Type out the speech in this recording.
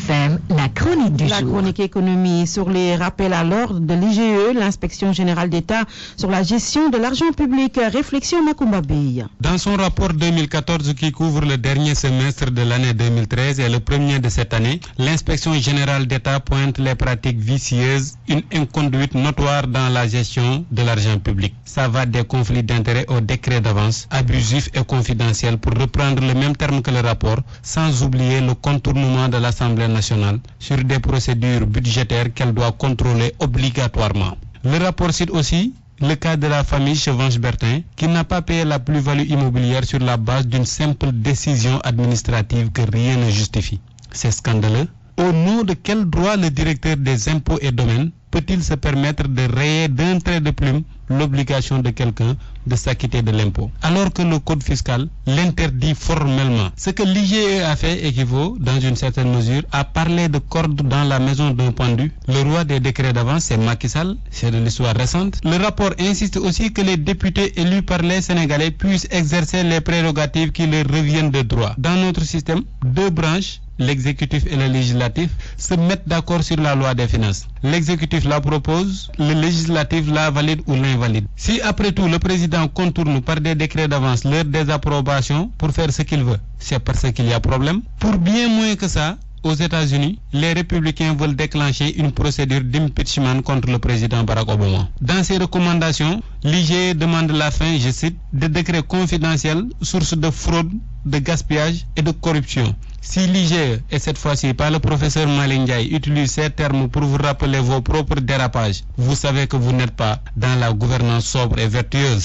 FM, la chronique du jour. La chronique économie sur les rappels à l'ordre de l'IGE, l'inspection générale d'État sur la gestion de l'argent public. Réflexion Makumba Bey. Dans son rapport 2014 qui couvre le dernier semestre de l'année 2013 et le premier de cette année, l'inspection générale d'État pointe les pratiques vicieuses, une inconduite notoire dans la gestion de l'argent public. Ça va des conflits d'intérêts aux décrets d'avance, abusifs et confidentiels, pour reprendre le même terme que le rapport, sans oublier le contournement de l'Assemblée nationale sur des procédures budgétaires qu'elle doit contrôler obligatoirement. Le rapport cite aussi le cas de la famille Chevanche-Bertin qui n'a pas payé la plus-value immobilière sur la base d'une simple décision administrative que rien ne justifie. C'est scandaleux. Au nom de quel droit le directeur des impôts et domaines peut-il se permettre de rayer d'un trait de plume l'obligation de quelqu'un de s'acquitter de l'impôt, alors que le code fiscal l'interdit formellement? Ce que l'IGE a fait équivaut, dans une certaine mesure, à parler de corde dans la maison d'un pendu. Le roi des décrets d'avance, c'est Macky Sall, c'est de l'histoire récente. Le rapport insiste aussi que les députés élus par les Sénégalais puissent exercer les prérogatives qui leur reviennent de droit. Dans notre système, deux branches, l'exécutif et le législatif, se mettent d'accord sur la loi des finances. L'exécutif la propose, le législatif la valide ou l'invalide. Si après tout le président contourne par des décrets d'avance leur désapprobation pour faire ce qu'il veut, c'est parce qu'il y a problème. Pour bien moins que ça, aux États-Unis, les républicains veulent déclencher une procédure d'impeachment contre le président Barack Obama. Dans ses recommandations, l'IGE demande la fin, je cite, de décrets confidentiels, source de fraude, de gaspillage et de corruption. Si l'IGE, et cette fois-ci pas le professeur Malick Ndiaye, utilise ces termes pour vous rappeler vos propres dérapages, vous savez que vous n'êtes pas dans la gouvernance sobre et vertueuse.